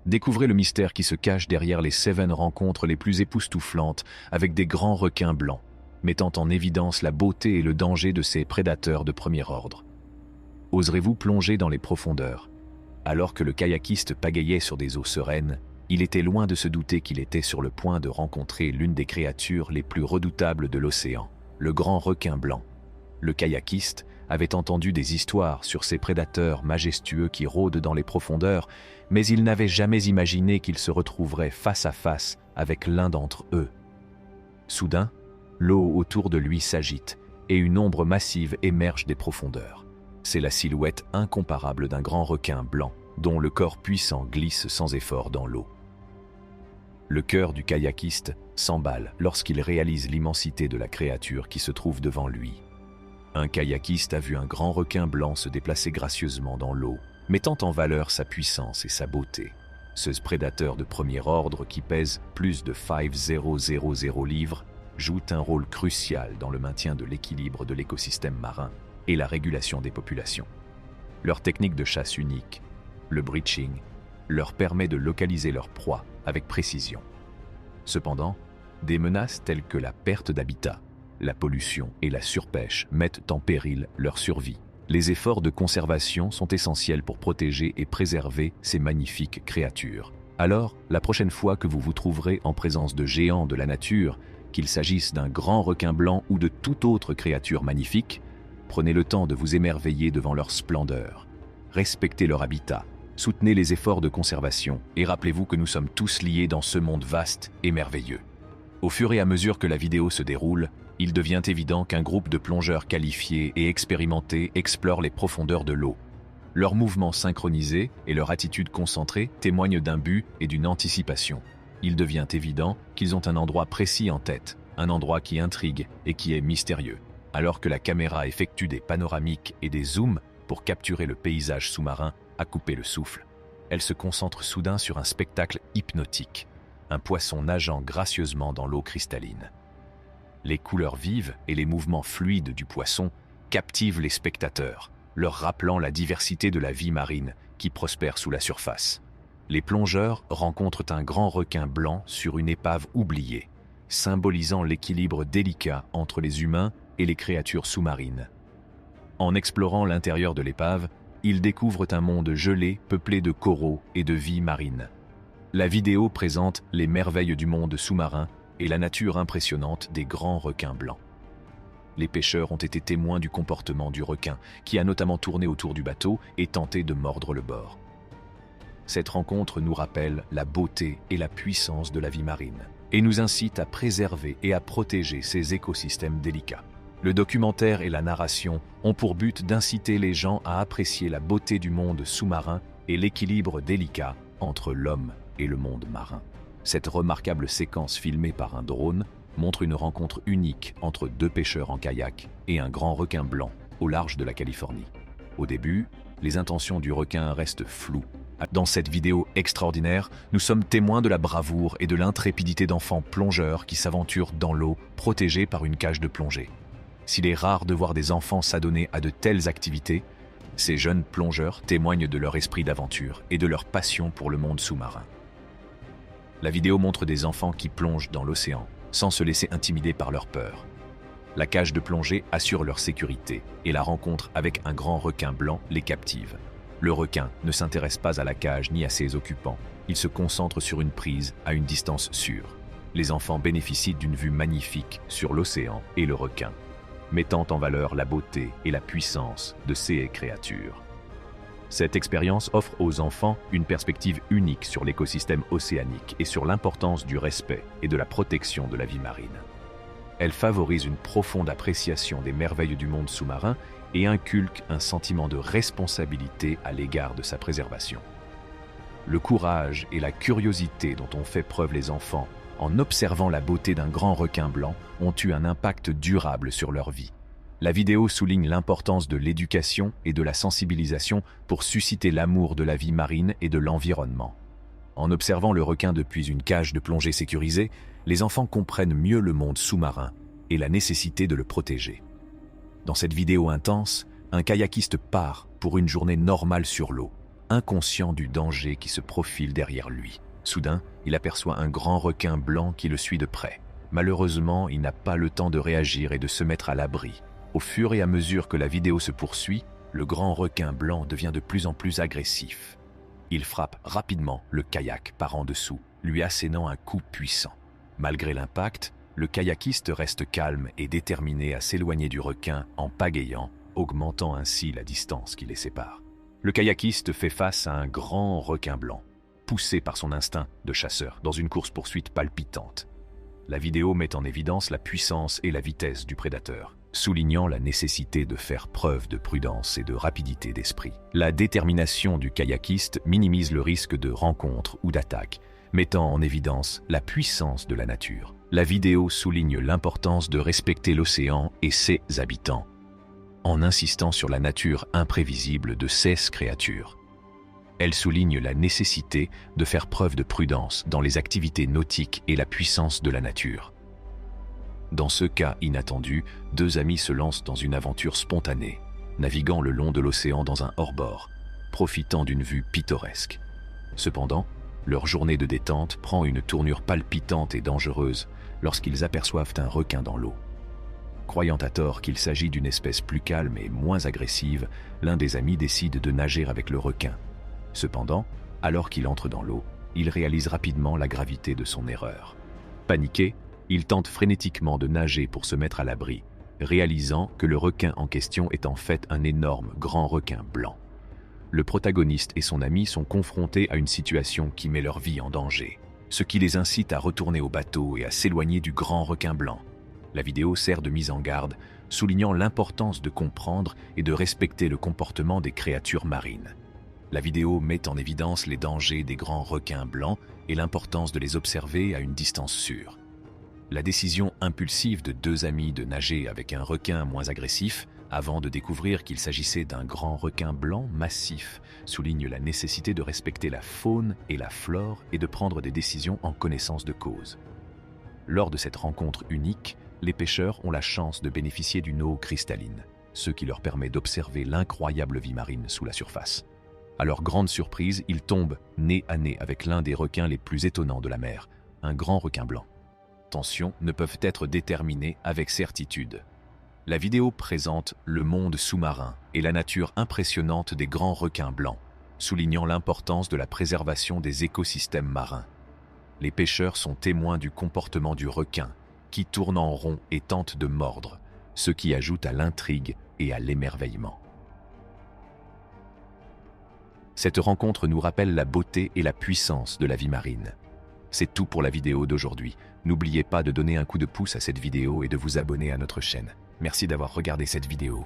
Découvrez le mystère qui se cache derrière les 7 rencontres les plus époustouflantes avec des grands requins blancs, mettant en évidence la beauté et le danger de ces prédateurs de premier ordre. Oserez-vous plonger dans les profondeurs? Alors que le kayakiste pagayait sur des eaux sereines, il était loin de se douter qu'il était sur le point de rencontrer l'une des créatures les plus redoutables de l'océan, le grand requin blanc. Le kayakiste avait entendu des histoires sur ces prédateurs majestueux qui rôdent dans les profondeurs, mais il n'avait jamais imaginé qu'il se retrouverait face à face avec l'un d'entre eux. Soudain, l'eau autour de lui s'agite et une ombre massive émerge des profondeurs. C'est la silhouette incomparable d'un grand requin blanc dont le corps puissant glisse sans effort dans l'eau. Le cœur du kayakiste s'emballe lorsqu'il réalise l'immensité de la créature qui se trouve devant lui. Un kayakiste a vu un grand requin blanc se déplacer gracieusement dans l'eau, mettant en valeur sa puissance et sa beauté. Ce prédateur de premier ordre qui pèse plus de 5000 livres joue un rôle crucial dans le maintien de l'équilibre de l'écosystème marin et la régulation des populations. Leur technique de chasse unique, le breaching, leur permet de localiser leur proie avec précision. Cependant, des menaces telles que la perte d'habitat, la pollution et la surpêche mettent en péril leur survie. Les efforts de conservation sont essentiels pour protéger et préserver ces magnifiques créatures. Alors, la prochaine fois que vous vous trouverez en présence de géants de la nature, qu'il s'agisse d'un grand requin blanc ou de toute autre créature magnifique, prenez le temps de vous émerveiller devant leur splendeur. Respectez leur habitat, soutenez les efforts de conservation et rappelez-vous que nous sommes tous liés dans ce monde vaste et merveilleux. Au fur et à mesure que la vidéo se déroule, il devient évident qu'un groupe de plongeurs qualifiés et expérimentés explore les profondeurs de l'eau. Leurs mouvements synchronisés et leur attitude concentrée témoignent d'un but et d'une anticipation. Il devient évident qu'ils ont un endroit précis en tête, un endroit qui intrigue et qui est mystérieux. Alors que la caméra effectue des panoramiques et des zooms pour capturer le paysage sous-marin à couper le souffle, elle se concentre soudain sur un spectacle hypnotique, un poisson nageant gracieusement dans l'eau cristalline. Les couleurs vives et les mouvements fluides du poisson captivent les spectateurs, leur rappelant la diversité de la vie marine qui prospère sous la surface. Les plongeurs rencontrent un grand requin blanc sur une épave oubliée, symbolisant l'équilibre délicat entre les humains et les créatures sous-marines. En explorant l'intérieur de l'épave, ils découvrent un monde gelé peuplé de coraux et de vie marine. La vidéo présente les merveilles du monde sous-marin et la nature impressionnante des grands requins blancs. Les pêcheurs ont été témoins du comportement du requin, qui a notamment tourné autour du bateau et tenté de mordre le bord. Cette rencontre nous rappelle la beauté et la puissance de la vie marine, et nous incite à préserver et à protéger ces écosystèmes délicats. Le documentaire et la narration ont pour but d'inciter les gens à apprécier la beauté du monde sous-marin et l'équilibre délicat entre l'homme et le monde marin. Cette remarquable séquence filmée par un drone montre une rencontre unique entre 2 pêcheurs en kayak et un grand requin blanc au large de la Californie. Au début, les intentions du requin restent floues. Dans cette vidéo extraordinaire, nous sommes témoins de la bravoure et de l'intrépidité d'enfants plongeurs qui s'aventurent dans l'eau, protégés par une cage de plongée. S'il est rare de voir des enfants s'adonner à de telles activités, ces jeunes plongeurs témoignent de leur esprit d'aventure et de leur passion pour le monde sous-marin. La vidéo montre des enfants qui plongent dans l'océan, sans se laisser intimider par leur peur. La cage de plongée assure leur sécurité et la rencontre avec un grand requin blanc les captive. Le requin ne s'intéresse pas à la cage ni à ses occupants, il se concentre sur une prise à une distance sûre. Les enfants bénéficient d'une vue magnifique sur l'océan et le requin, mettant en valeur la beauté et la puissance de ces créatures. Cette expérience offre aux enfants une perspective unique sur l'écosystème océanique et sur l'importance du respect et de la protection de la vie marine. Elle favorise une profonde appréciation des merveilles du monde sous-marin et inculque un sentiment de responsabilité à l'égard de sa préservation. Le courage et la curiosité dont ont fait preuve les enfants en observant la beauté d'un grand requin blanc ont eu un impact durable sur leur vie. La vidéo souligne l'importance de l'éducation et de la sensibilisation pour susciter l'amour de la vie marine et de l'environnement. En observant le requin depuis une cage de plongée sécurisée, les enfants comprennent mieux le monde sous-marin et la nécessité de le protéger. Dans cette vidéo intense, un kayakiste part pour une journée normale sur l'eau. inconscient du danger qui se profile derrière lui. Soudain, il aperçoit un grand requin blanc qui le suit de près. Malheureusement, il n'a pas le temps de réagir et de se mettre à l'abri. Au fur et à mesure que la vidéo se poursuit, le grand requin blanc devient de plus en plus agressif. Il frappe rapidement le kayak par en dessous, lui assénant un coup puissant. Malgré l'impact, le kayakiste reste calme et déterminé à s'éloigner du requin en pagayant, augmentant ainsi la distance qui les sépare. Le kayakiste fait face à un grand requin blanc, poussé par son instinct de chasseur dans une course-poursuite palpitante. La vidéo met en évidence la puissance et la vitesse du prédateur, soulignant la nécessité de faire preuve de prudence et de rapidité d'esprit. La détermination du kayakiste minimise le risque de rencontre ou d'attaque, mettant en évidence la puissance de la nature. La vidéo souligne l'importance de respecter l'océan et ses habitants, en insistant sur la nature imprévisible de ces créatures. Elle souligne la nécessité de faire preuve de prudence dans les activités nautiques et la puissance de la nature. Dans ce cas inattendu, deux amis se lancent dans une aventure spontanée, naviguant le long de l'océan dans un hors-bord, profitant d'une vue pittoresque. Cependant, leur journée de détente prend une tournure palpitante et dangereuse lorsqu'ils aperçoivent un requin dans l'eau. Croyant à tort qu'il s'agit d'une espèce plus calme et moins agressive, l'un des amis décide de nager avec le requin. Cependant, alors qu'il entre dans l'eau, il réalise rapidement la gravité de son erreur. Paniqué, il tente frénétiquement de nager pour se mettre à l'abri, réalisant que le requin en question est en fait un énorme grand requin blanc. Le protagoniste et son ami sont confrontés à une situation qui met leur vie en danger, ce qui les incite à retourner au bateau et à s'éloigner du grand requin blanc. La vidéo sert de mise en garde, soulignant l'importance de comprendre et de respecter le comportement des créatures marines. La vidéo met en évidence les dangers des grands requins blancs et l'importance de les observer à une distance sûre. La décision impulsive de deux amis de nager avec un requin moins agressif, avant de découvrir qu'il s'agissait d'un grand requin blanc massif, souligne la nécessité de respecter la faune et la flore et de prendre des décisions en connaissance de cause. Lors de cette rencontre unique, les pêcheurs ont la chance de bénéficier d'une eau cristalline, ce qui leur permet d'observer l'incroyable vie marine sous la surface. À leur grande surprise, ils tombent nez à nez avec l'un des requins les plus étonnants de la mer, un grand requin blanc. Tensions ne peuvent être déterminées avec certitude. La vidéo présente le monde sous-marin et la nature impressionnante des grands requins blancs, soulignant l'importance de la préservation des écosystèmes marins. Les pêcheurs sont témoins du comportement du requin, qui tourne en rond et tente de mordre, ce qui ajoute à l'intrigue et à l'émerveillement. Cette rencontre nous rappelle la beauté et la puissance de la vie marine. C'est tout pour la vidéo d'aujourd'hui. N'oubliez pas de donner un coup de pouce à cette vidéo et de vous abonner à notre chaîne. Merci d'avoir regardé cette vidéo.